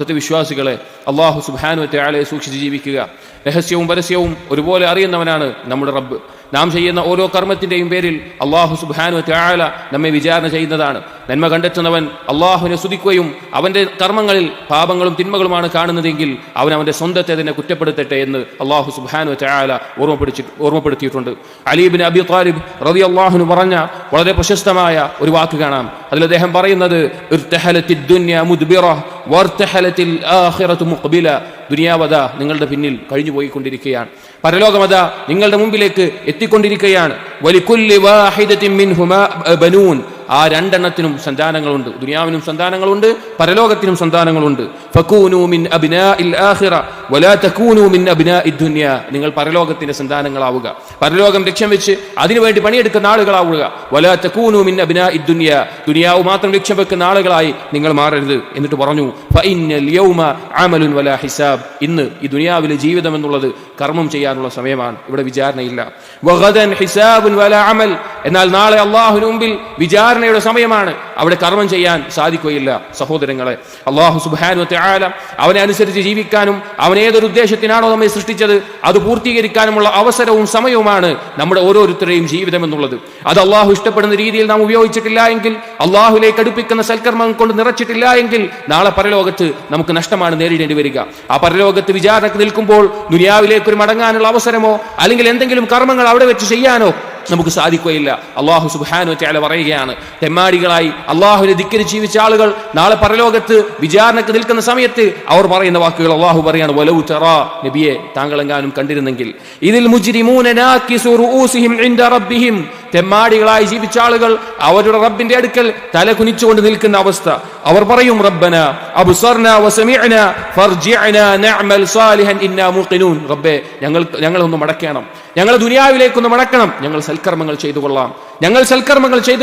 സത്യവിശ്വാസികളെ, അള്ളാഹു സുബ്ഹാനഹു വ തആലയെ സൂക്ഷിച്ച് ജീവിക്കുക. രഹസ്യവും പരസ്യവും ഒരുപോലെ അറിയുന്നവനാണ് നമ്മുടെ റബ്ബ്. നാം ചെയ്യുന്ന ഓരോ കർമ്മത്തിന്റെയും പേരിൽ അള്ളാഹു സുബ്ഹാനഹു വ തആല നമ്മെ വിചാരണ ചെയ്യുന്നതാണ്. നന്മ കണ്ടെത്തുന്നവൻ അള്ളാഹുവിനെ സ്തുതിക്കുകയും അവന്റെ കർമ്മങ്ങളിൽ പാപങ്ങളും തിന്മകളുമാണ് കാണുന്നതെങ്കിൽ അവൻ അവന്റെ സ്വന്തത്തെ തന്നെ കുറ്റപ്പെടുത്തട്ടെ എന്ന് അള്ളാഹു സുബ്ഹാനഹു വ തആല ഓർമ്മപ്പെടുത്തിയിട്ടുണ്ട്. അലി ഇബ്നു അബി ത്വാലിബ് റളിയല്ലാഹു അൻഹു പറഞ്ഞ വളരെ പ്രശസ്തമായ ഒരു വാക്ക് കാണാം. അതിൽ അദ്ദേഹം പറയുന്നത്, ഇർതഹലത്തിദ് ദുനിയ മുദ്ബിറ വർതഹലത്തിൽ ആഖിറതു മുഖ്ബില. ദുനിയാവത നിങ്ങളുടെ പിന്നിൽ കഴിഞ്ഞു പോയിക്കൊണ്ടിരിക്കുകയാണ്, പരലോകമത നിങ്ങളുടെ മുമ്പിലേക്ക് എത്തിക്കൊണ്ടിരിക്കുകയാണ്. വലികുല്ലി വാഹിദത്തിൻ മിൻഹുമാ ബനൂൻ. ആ രണ്ടെണ്ണത്തിനും സന്താനങ്ങളുണ്ട്. ദുനിയാവിനും സന്താനങ്ങളുണ്ട്, പരലോകത്തിനും സന്താനങ്ങളുണ്ട്. ഫകൂനൂ മിൻ അബ്നാഇൽ ആഖിറ വലാ തകൂനൂ മിൻ അബ്നാഇദ് ദുനിയ. നിങ്ങൾ പരലോകത്തിന്റെ സന്താനങ്ങളാവുക, പരലോകം ലക്ഷ്യം വെച്ച് അതിനുവേണ്ടി പണിയെടുക്കുന്ന ആളുകളാവുക. വലാ തകൂനൂ മിൻ അബ്നാഇദ് ദുനിയ. ദുനിയാവ് മാത്രം ലക്ഷ്യം വെക്കുന്ന ആളുകളായി നിങ്ങൾ മാറരുത്. എന്നിട്ട് പറഞ്ഞു, ഫഇന്നൽ യൗമ അമലുൻ വലാ ഹിസാബ്. ഇന്ന് ഈ ദുനിയാവിലെ ജീവിതം എന്നുള്ളത് കർമ്മം ചെയ്യാനുള്ള സമയമാണ്, ഇവിടെ വിചാരണയില്ല. വഗദൻ ഹിസാബുൻ വലാ അമൽ. എന്നാൽ നാളെ അല്ലാഹുവിന്റെ മുമ്പിൽ വിചാരണയുടെ സമയമാണ്, അവിടെ കർമ്മം ചെയ്യാൻ സാധിക്കുകയില്ല. സഹോദരങ്ങളെ, അല്ലാഹു സുബ്ഹാനഹു വ തആല അവനെ അനുസരിച്ച് ജീവിക്കാനും അവൻ ഏതൊരു ഉദ്ദേശത്തിനാണോ നമ്മെ സൃഷ്ടിച്ചത് അത് പൂർത്തീകരിക്കാനുമുള്ള അവസരവും സമയവുമാണ് നമ്മുടെ ഓരോരുത്തരുടെയും ജീവിതം എന്നുള്ളത്. അത് അള്ളാഹു ഇഷ്ടപ്പെടുന്ന രീതിയിൽ നാം ഉപയോഗിച്ചിട്ടില്ല എങ്കിൽ, അള്ളാഹുലേക്ക് അടുപ്പിക്കുന്ന സൽക്കർമ്മം കൊണ്ട് നിറച്ചിട്ടില്ല എങ്കിൽ, നാളെ പരലോകത്ത് നമുക്ക് നഷ്ടമാണ് നേരിടേണ്ടി വരിക. ആ പരലോകത്ത് വിചാരണക്ക് നിൽക്കുമ്പോൾ ദുനിയാവിലേക്ക് ഒരു മടങ്ങാനുള്ള അവസരമോ അല്ലെങ്കിൽ എന്തെങ്കിലും കർമ്മങ്ങൾ അവിടെ വെച്ച് ചെയ്യാനോ നമുക്ക് സാധിക്കുകയില്ല. അള്ളാഹു സുബ്ഹാനഹു വ തആല പറയുകയാണ്, തെമ്മാടികളായി അള്ളാഹുവിനെ ധിക്കരിച്ച് ജീവിച്ച ആളുകൾ നാളെ പരലോകത്ത് വിചാരണക്ക് നിൽക്കുന്ന സമയത്ത് അവർ പറയുന്ന വാക്കുകൾ അള്ളാഹു പറയാണ്, വലൗ തറാ, നബിയെ താങ്കളെങ്ങാനും കണ്ടിരുന്നെങ്കിൽ, ഇതിൽ മുജ്രിമൂന നാകിസു റൂസിഹിം ഇൻദ റബ്ബിഹിം. തെമ്മാടികളായി ജീവിച്ച ആളുകൾ അവരുടെ റബ്ബിന്റെ അടുക്കൽ തല കുനിച്ചുകൊണ്ട് നിൽക്കുന്ന അവസ്ഥ. അവർ പറയും, റബ്ബന അബ്സർനാ വസമിഅനാ ഫർജിഅനാ നഅമൽ സാലിഹൻ ഇന്നാ മുഖിനൂൻ. റബ്ബേ, ഞങ്ങളൊന്ന് മടക്കണം, ഞങ്ങൾ ദുനിയാവിലേക്കൊന്ന് മടക്കണം, ഞങ്ങൾ സൽക്കർമ്മങ്ങൾ ചെയ്തു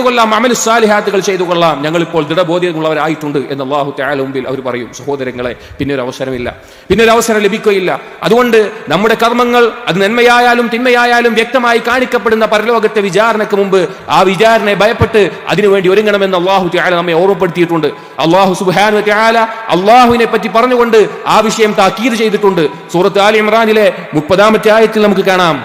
കൊള്ളാം, അമൽ സാലിഹാത്തുകൾ ചെയ്തു കൊള്ളാം, ഞങ്ങൾ ഇപ്പോൾ ദൃഢബോധ്യമുള്ളവരായിട്ടുണ്ട് എന്ന് അല്ലാഹു തആല മുമ്പിൽ അവർ പറയും. സഹോദരങ്ങളെ, പിന്നെ ഒരു അവസരമില്ല, പിന്നെ ഒരു അവസരം ലഭിക്കുകയില്ല. അതുകൊണ്ട് നമ്മുടെ കർമ്മങ്ങൾ അത് നന്മയായാലും തിന്മയായാലും വ്യക്തമായി കാണിക്കപ്പെടുന്ന പരലോകത്തെ വിചാരണക്ക് മുമ്പ് ആ വിചാരണയെ ഭയപ്പെട്ട് അതിനുവേണ്ടി ഒരുങ്ങണമെന്ന് അല്ലാഹു തആല നമ്മെ ഓർമ്മപ്പെടുത്തിയിട്ടുണ്ട്. അല്ലാഹു സുബ്ഹാനഹു വ തആല അല്ലാഹുവിനെ പറ്റി പറഞ്ഞുകൊണ്ട് ആ വിഷയം താക്കീത് ചെയ്തിട്ടുണ്ട്. സൂറത്ത് ആലി ഇംറാനിലെ 30-ാമത്തെ ആയത്തിൽ നമുക്ക് കാണാം,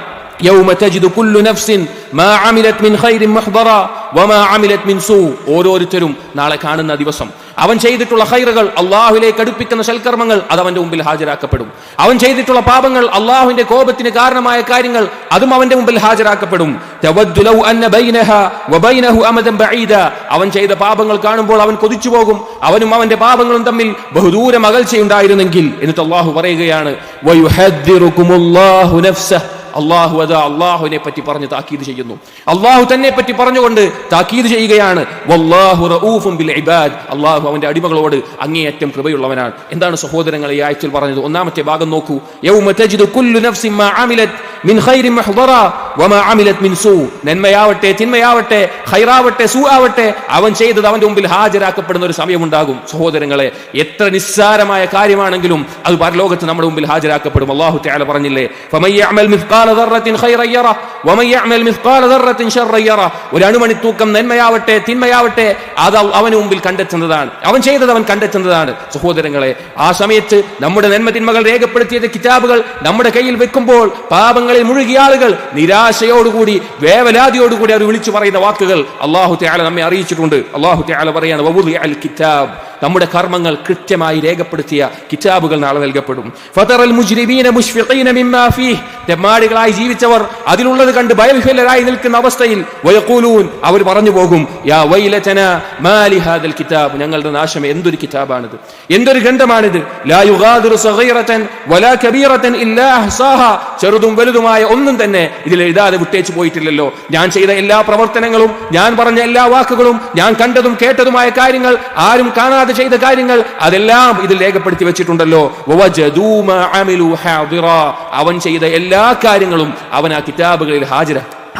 യൗമ തജിദു കുല്ലു നഫ്സിൻ മാ അമിലത് മിൻ ഖൈറിൻ മുഹ്ദറ വമാ അമിലത് മിൻ സൂ. ഓരോരുത്തരും നാളെ കാണുന്ന ദിവസം അവൻ ചെയ്തിട്ടുള്ള ഖൈറുകൾ, അള്ളാഹുവിലേക്ക് അടുപ്പിക്കുന്ന സൽക്കർമ്മങ്ങൾ അത് അവന്റെ മുമ്പിൽ ഹാജരാക്കപ്പെടും. അവൻ ചെയ്തിട്ടുള്ള പാപങ്ങൾ, അള്ളാഹുവിന്റെ കോപത്തിന് കാരണമായ കാര്യങ്ങൾ, അതും അവന്റെ മുമ്പിൽ ഹാജരാക്കപ്പെടും. തവദ്ദു ലൗ അന്ന ബൈനഹാ വബൈനഹു അമദൻ ബഈദ. അവൻ ചെയ്ത പാപങ്ങൾ കാണുമ്പോൾ അവൻ കൊതിച്ചു പോകും, അവനും അവന്റെ പാപങ്ങളും തമ്മിൽ ബഹുദൂരം അകൽച്ചയുണ്ടായിരുന്നെങ്കിൽ. എന്നിട്ട് അള്ളാഹു പറയുകയാണ്, വയുഹദ്ദിറുകുമുല്ലാഹു നഫ്സഹു. അള്ളാഹു അതാ അള്ളാഹുവിനെ പറ്റി പറഞ്ഞ് താക്കീത് ചെയ്യുന്നു, അള്ളാഹു തന്നെ പറ്റി പറഞ്ഞുകൊണ്ട് താക്കീത് ചെയ്യുകയാണ്. വല്ലാഹു റഊഫുൻ ബിൽ ഇബാദ്. അള്ളാഹു അവന്റെ അടിമകളോട് അങ്ങേയറ്റം കൃപയുള്ളവനാണ്. എന്താണ് സഹോദരങ്ങളെ ഈ ആയത്തിൽ പറഞ്ഞത്? ഒന്നാമത്തെ ഭാഗം നോക്കൂ, യൗമ തജിദു കുല്ലു നഫ്സിൻ മാ അമിലത് മിൻ ഖൈറിൻ മുഹ്ദറ വമാ അമിലത് മിൻ സൂ. നന്മയാവട്ടെ തിന്മയാവട്ടെ ഖൈറാവട്ടെ സൂ ആവട്ടെ, അവൻ ചെയ്തത് അവന്റെ മുമ്പിൽ ഹാജരാക്കപ്പെടുന്ന ഒരു സമയമുണ്ടാകും. സഹോദരങ്ങളെ, എത്ര നിസ്സാരമായ കാര്യമാണെങ്കിലും അത് പരലോകത്ത് നമ്മുടെ മുമ്പിൽ ഹാജരാക്കപ്പെടും. അല്ലാഹു തആല പറഞ്ഞില്ലേ, ഫമൻ യഅമൽ മിസ്ഖാല ദർറത്തിൻ ഖൈറൻ യറ വമൻ യഅമൽ മിസ്ഖാല ദർറത്തിൻ ശർറൻ യറ. ഒരു അണുമണി തൂക്കം നന്മയാവട്ടെ തിന്മയാവട്ടെ അത് അവന് മുമ്പിൽ കണ്ടെത്തുന്നതാണ്, അവൻ ചെയ്തത് അവൻ കണ്ടെത്തുന്നതാണ്. സഹോദരങ്ങളെ, ആ സമയത്ത് നമ്മുടെ നന്മ തിന്മകൾ രേഖപ്പെടുത്തിയ കിതാബുകൾ നമ്മുടെ കയ്യിൽ വെക്കുമ്പോൾ പാപങ്ങളിൽ മുഴുകിയ ആളുകൾ നിരാശയോടുകൂടി വേവലാതിയോടുകൂടി അവർ വിളിച്ചു പറയുന്ന വാക്കുകൾ അല്ലാഹു തആല നമ്മെ അറിയിച്ചിട്ടുണ്ട്. അല്ലാഹു തആല പറയാണ്, വവുദിഅൽ കിതാബ്. നമ്മുടെ കർമ്മങ്ങൾ കൃത്യമായി രേഖപ്പെടുത്തിയ കിതാബുകൾ നാളെ നൽകപ്പെടും. ഫതറൽ മുജ്രിമീന മുശ്ഫിഖീന മിമ്മാ ഫീഹ്. തെമ്മാടികളായി ജീവിച്ചവർ അതിലുള്ളത് കണ്ട് ഭയവിഹ്വലരായി നിൽക്കുന്ന അവസ്ഥയിൽ വയഖൂലൂൻ, അവർ പറഞ്ഞു പോകും, യാ വൈലതനാ മാ ലിഹാദൽ കിതാബ്. ഞങ്ങളുടെ നാശമേ, എന്തൊരു കിതാബാണിത്, എന്തൊരു ഗ്രന്ഥമാണിത്. ലാ യുഗാദിറു സഗീറതൻ വലാ കബീറതൻ ഇല്ലാ അഹ്സാഹാ. ചെറുതും വലുതുമായ ഒന്നും തന്നെ ഇതിൽ എഴുതാതെ വിട്ടേച്ചു പോയിട്ടില്ലല്ലോ. ഞാൻ ചെയ്ത എല്ലാ പ്രവർത്തനങ്ങളും, ഞാൻ പറഞ്ഞ എല്ലാ വാക്കുകളും, ഞാൻ കണ്ടതും കേട്ടതുമായ കാര്യങ്ങൾ, ആരും കാണാതെ ചെയ്ത കാര്യങ്ങൾ, അതെല്ലാം ഇതിൽ രേഖപ്പെടുത്തി വെച്ചിട്ടുണ്ടല്ലോ. വവജദൂ മാ അമിലു ഹാദിറാ. അവൻ ചെയ്ത എല്ലാ കാര്യങ്ങളും അവൻ ആ കിതാബുകളിൽ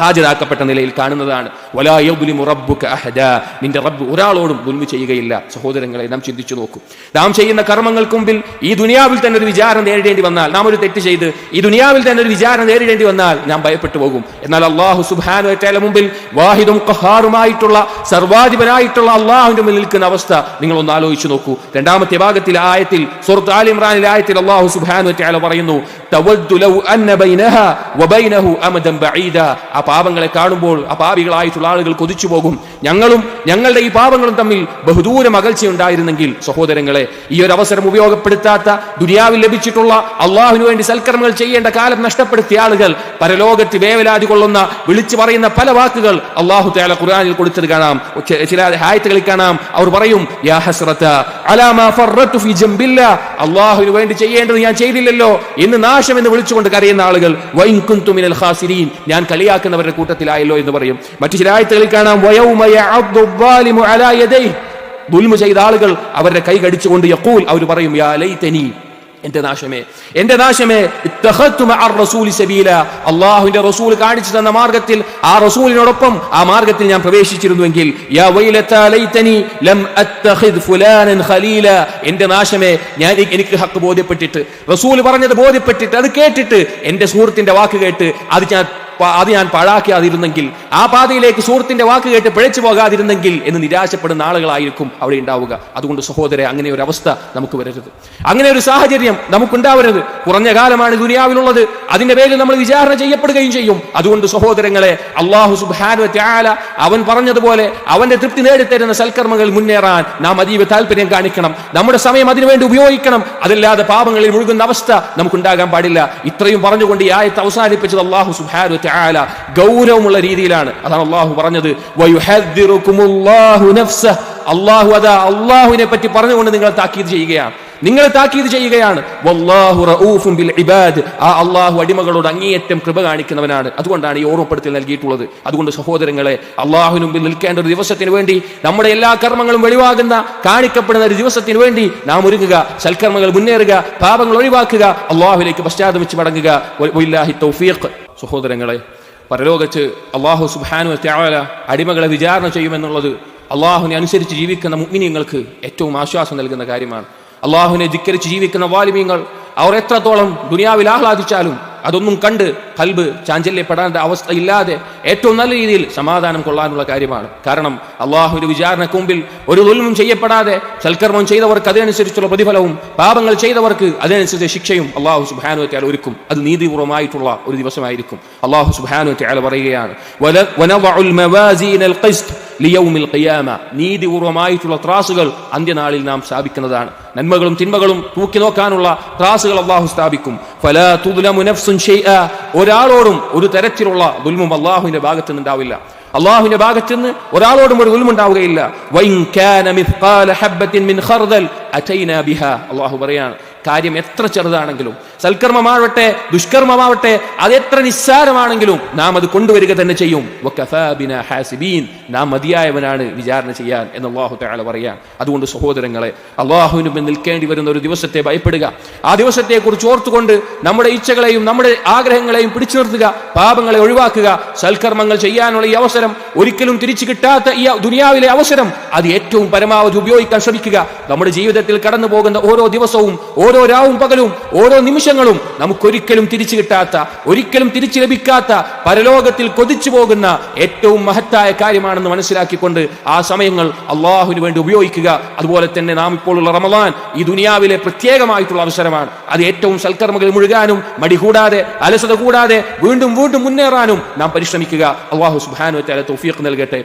ഹാജരാക്കപ്പെട്ട നിലയിൽ കാണുന്നതാണ്. വലാ യദ്ലിമു റബ്ബുക അഹദാ, നിന്റെ റബ്ബ് ഒരാളോടും ദുൽമ് ചെയ്യുകയില്ല. സഹോദരങ്ങളെ, നാം ചിന്തിച്ചു നോക്കൂ. നാം ചെയ്യുന്ന കർമ്മങ്ങൾക്ക് മുമ്പിൽ ഈ ദുനിയാവിൽ തന്നെ ഒരു വിചാരണ നേരിടേണ്ടി വന്നാൽ, നാം ഒരു തെറ്റ് ചെയ്ത് ഈ ദുനിയാവിൽ തന്നെ ഒരു വിചാരണ നേരിടേണ്ടി വന്നാൽ നാം ഭയപ്പെട്ടു പോകും. എന്നാൽ അല്ലാഹു സുബ്ഹാനഹു വ തആല മുമ്പിൽ വാഹിദും ഖഹാറുമായിട്ടുള്ള സർവാധിപനായിട്ടുള്ള അല്ലാഹുവിന്റെ മുന്നിൽ നിൽക്കുന്ന അവസ്ഥ നിങ്ങൾ ഒന്ന് ആലോചിച്ചു നോക്കൂ. രണ്ടാമത്തെ ഭാഗത്തിൽ ആയത്തിൽ സൂറത്ത് ആൽ ഇംറാനിലെ ആയത്തിൽ അല്ലാഹു സുബ്ഹാനഹു വ തആല പറയുന്നു, തവദ്ദു ലൗ അന്ന ബൈനഹാ വബൈനഹു അമദൻ ബഈദ. ആ പാപങ്ങളെ കാണുമ്പോൾ ആ പാപികളായിട്ടുള്ള ആളുകൾ കൊതിച്ചു പോകും, ഞങ്ങളും ഞങ്ങളുടെ ഈ പാപങ്ങളും തമ്മിൽ ബഹുദൂരം അകൽച്ചയുണ്ടായിരുന്നെങ്കിൽ. സഹോദരങ്ങളെ, ഈ ഒരു അവസരം ഉപയോഗപ്പെടുത്താത്ത, ദുനിയാവിൽ ലഭിച്ചിട്ടുള്ള അള്ളാഹുവിന് വേണ്ടി സൽക്കർമ്മങ്ങൾ ചെയ്യേണ്ട കാലം നഷ്ടപ്പെടുത്തിയ ആളുകൾ പരലോകത്ത് വേവലാതി കൊള്ളുന്ന, വിളിച്ചു പറയുന്ന പല വാക്കുകൾ അല്ലാഹു തആല ഖുർആനിൽ കൊടുത്തത് കാണാം. ചില ആയത്തുകളിൽ കാണാം, അവർ പറയും, യാ ഹസ്റത അലാ മാ ഫറത്തു ഫീ ജംബില്ലാ, അള്ളാഹുവിന് വേണ്ടി ചെയ്യേണ്ടത് ഞാൻ ചെയ്തില്ലല്ലോ എന്ന് നാശം എന്ന് വിളിച്ചുകൊണ്ട് കരയുന്ന ആളുകൾ, വഇൻ കുന്തു മിനൽ ഖാസിരീൻ, ഞാൻ കളിയാക്കുന്നവരുടെ കൂട്ടത്തിലായല്ലോ എന്ന് പറയും. മറ്റു ചില ആയത്തുകളിൽ കാണാം, വയൗമ യഅദ്ദു ദ്ദാലിമു അലാ യദൈഹി, ദുൽമ് ചെയ്ത ആളുകൾ അവരുടെ കൈ കടിച്ചുകൊണ്ട് യഖൂൽ, അവർ പറയും, യാ ലൈതനി, എന്റെ നാശമേ, എന്റെ നാശമേ, ഇത്തഖത്തു മഅർ റസൂലി സബീല, അല്ലാഹുവിന്റെ റസൂൽ കാണിച്ചു തന്ന മാർഗ്ഗത്തിൽ, ആ റസൂലിനോടൊപ്പം ആ മാർഗ്ഗത്തിൽ ഞാൻ പ്രവേശിച്ചിരുന്നുവെങ്കിൽ, യാ വൈലതാ ലൈതനി ലം അത്തഖിദ് ഫുലാനൻ ഖലീല, എന്റെ നാശമേ, എനിക്ക് ഹക്ക് ബോധ്യപ്പെട്ടിട്ട്, റസൂൽ പറഞ്ഞത് ബോധ്യപ്പെട്ടിട്ട്, അത് കേട്ടിട്ട്, എന്റെ സുഹൃത്തിന്റെ വാക്ക് കേട്ട് അത് ഞാൻ പാഴാക്കിയാതിരുന്നെങ്കിൽ, ആ പാതയിലേക്ക് സുഹൃത്തിന്റെ വാക്ക് കേട്ട് പിഴച്ചു പോകാതിരുന്നെങ്കിൽ എന്ന് നിരാശപ്പെടുന്ന ആളുകളായിരിക്കും അവിടെ ഉണ്ടാവുക. അതുകൊണ്ട് സഹോദരെ, അങ്ങനെ ഒരു അവസ്ഥ നമുക്ക് വരരുത്, അങ്ങനെ ഒരു സാഹചര്യം നമുക്കുണ്ടാവരുത്. കുറഞ്ഞ കാലമാണ് ദുനിയാവിലുള്ളത്, അതിന്റെ പേരിൽ നമ്മൾ വിചാരണ ചെയ്യപ്പെടുകയും ചെയ്യും. അതുകൊണ്ട് സഹോദരങ്ങളെ, അല്ലാഹു സുബ്ഹാനഹു വ തആല അവൻ പറഞ്ഞതുപോലെ അവന്റെ തൃപ്തി നേടിത്തരുന്ന സൽക്കർമ്മങ്ങൾ മുന്നേറാൻ നാം അതീവ താല്പര്യം കാണിക്കണം, നമ്മുടെ സമയം അതിനുവേണ്ടി ഉപയോഗിക്കണം. അതല്ലാതെ പാപങ്ങളിൽ മുഴുകുന്ന അവസ്ഥ നമുക്കുണ്ടാകാൻ പാടില്ല. ഇത്രയും പറഞ്ഞുകൊണ്ട് ഈ ആയത്ത് അവസാനിപ്പിച്ചത് അല്ലാഹു സുബ്ഹാനഹു വ തആല ഗൗരവമുള്ള രീതിയിലാണ്. അതാണ് അല്ലാഹു പറഞ്ഞത്, വയുഹദ്ദിറുകുമുല്ലാഹു നഫ്സഹു, അല്ലാഹു അതാ അല്ലാഹുവിനെ പറ്റി പറഞ്ഞുകൊണ്ട് നിങ്ങളെ താക്കീത് ചെയ്യുകയാണ്. വല്ലാഹു റഊഫുൻ ബിൽ ഇബാദ്, ആ അല്ലാഹു അടിമകളോട് അങ്ങേയറ്റം കൃപ കാണിക്കുന്നവനാണ്. അതുകൊണ്ടാണ് ഈ ഓർമ്മപ്പെടുത്തൽ നൽകിയിട്ടുള്ളത്. അതുകൊണ്ട് സഹോദരങ്ങളെ, അല്ലാഹുവിന് മുമ്പിൽ നിൽക്കേണ്ട ഒരു ദിവസത്തിന് വേണ്ടി, നമ്മുടെ എല്ലാ കർമ്മങ്ങളും വെളിവാകുന്ന, കാണിക്കപ്പെടുന്ന ഒരു ദിവസത്തിന് വേണ്ടി നാം ഒരുങ്ങുക, സൽക്കർമ്മങ്ങൾ മുന്നേറുക, പാപങ്ങൾ ഒഴിവാക്കുക, അല്ലാഹുവിലേക്ക് പശ്ചാത്തപിച്ച് മടങ്ങുക. വല്ലാഹി തൗഫീഖ്. സഹോദരങ്ങളെ, പരലോകത്ത് അല്ലാഹു സുബ്ഹാനഹു വ തആല അടിമകളെ വിചാരണ ചെയ്യുമെന്നുള്ളത് അള്ളാഹുവിനെ അനുസരിച്ച് ജീവിക്കുന്ന മുഅ്മിനീങ്ങൾക്ക് ഏറ്റവും ആശ്വാസം നൽകുന്ന കാര്യമാണ്. അള്ളാഹുവിനെ ധിക്കരിച്ച് ജീവിക്കുന്ന വാലിമീങ്ങൾ അവർ എത്രത്തോളം ദുനിയാവിൽ ആഹ്ലാദിച്ചാലും അതൊന്നും കണ്ട് ഖൽബ് ചാഞ്ചല്യപ്പെടേണ്ട അവസ്ഥ ഇല്ലാതെ ഏറ്റവും നല്ല രീതിയിൽ സമാധാനം കൊള്ളാനുള്ള കാര്യമാണ്. കാരണം അള്ളാഹുവിന്റെ വിചാരണയ്ക്ക് മുമ്പിൽ ഒരു ദുൽമും ചെയ്യപ്പെടാതെ സൽക്കർമ്മം ചെയ്തവർക്ക് അതിനനുസരിച്ചുള്ള പ്രതിഫലവും, പാപങ്ങൾ ചെയ്തവർക്ക് അതിനനുസരിച്ച് ശിക്ഷയും അള്ളാഹു സുബ്ഹാനഹു വ തആല ഒരുക്കും. അത് നീതിപൂർവമായിട്ടുള്ള ഒരു ദിവസമായിരിക്കും. അള്ളാഹു സുബ്ഹാനഹു വ തആല പറയുകയാണ്, വനദഉൽ മവാസീനൽ ഖിസ്ത് ലിയൗമിൽ ഖിയാമ, നീതിപൂർവമായിട്ടുള്ള ത്രാസുകൾ അന്ത്യനാളിൽ നാം സ്ഥാപിക്കുന്നതാണ്. നന്മകളും തിന്മകളും തൂക്കി നോക്കാനുള്ള ത്രാസുകൾ അള്ളാഹു സ്ഥാപിക്കും. ഫലാ തുദ്ലമു നഫ്സുൻ ഷൈഅ, ഒരാളോടും ഒരു തരത്തിലുള്ള ദുൽമും അള്ളാഹുവിന്റെ ഭാഗത്ത് നിന്നുണ്ടാവില്ല. അള്ളാഹുവിന്റെ ഭാഗത്ത് നിന്ന് ഒരാളോടും ഒരു ദുൽമുണ്ടാവുകയില്ല. വഇൻ കാന മിസ്ഖാല ഹബ്ബത്തിൻ മിൻ ഖർദൽ അതൈനാ ബിഹാ, അള്ളാഹു പറയാണ്, കാര്യം എത്ര ചെറുതാണെങ്കിലും, സൽക്കർമ്മമാവട്ടെ ദുഷ്കർമ്മമാവട്ടെ, അത് എത്ര നിസ്സാരമാണെങ്കിലും നാം അത് കൊണ്ടുവരിക തന്നെ ചെയ്യും. വകഫാ ബിനാ ഹാസിബീൻ, നാം മതിയായവനാണ് വിചാരണ ചെയ്യാൻ എന്ന് അല്ലാഹു തആല പറയാൻ. അതുകൊണ്ട് സഹോദരങ്ങളെ, അള്ളാഹുവിന് മുന്നിൽ നിൽക്കേണ്ടി വരുന്ന ഒരു ദിവസത്തെ ഭയപ്പെടുക, ആ ദിവസത്തെക്കുറിച്ച് ഓർത്തുകൊണ്ട് നമ്മുടെ ഇച്ഛകളെയും നമ്മുടെ ആഗ്രഹങ്ങളെയും പിടിച്ചു നിർത്തുക, പാപങ്ങളെ ഒഴിവാക്കുക, സൽക്കർമ്മങ്ങൾ ചെയ്യാനുള്ള ഈ അവസരം, ഒരിക്കലും തിരിച്ചു കിട്ടാത്ത ഈ ദുനിയാവിലെ അവസരം, അത് ഏറ്റവും പരമാവധി ഉപയോഗിക്കാൻ ശ്രമിക്കുക. നമ്മുടെ ജീവിതത്തിൽ കടന്നു പോകുന്ന ഓരോ ദിവസവും, ഓരോ രാവും പകലും, ഓരോ നിമിഷങ്ങളും നമുക്കൊരിക്കലും തിരിച്ചു കിട്ടാത്ത, ഒരിക്കലും തിരിച്ചു ലഭിക്കാത്ത, പരലോകത്തിൽ കൊതിച്ചു പോകുന്ന ഏറ്റവും മഹത്തായ കാര്യമാണെന്ന് മനസ്സിലാക്കിക്കൊണ്ട് ആ സമയങ്ങൾ അള്ളാഹുവിന് വേണ്ടി ഉപയോഗിക്കുക. അതുപോലെ തന്നെ നാം ഇപ്പോഴുള്ള റമളാൻ ഈ ദുനിയാവിലെ പ്രത്യേകമായിട്ടുള്ള അവസരമാണ്. അത് ഏറ്റവും സൽക്കർമ്മങ്ങൾ മുഴുകാനും, മടി കൂടാതെ, അലസത കൂടാതെ വീണ്ടും വീണ്ടും മുന്നേറാനും നാം പരിശ്രമിക്കുക. അല്ലാഹു സുബ്ഹാനഹു വ തആല തൗഫീഖ് നൽകട്ടെ.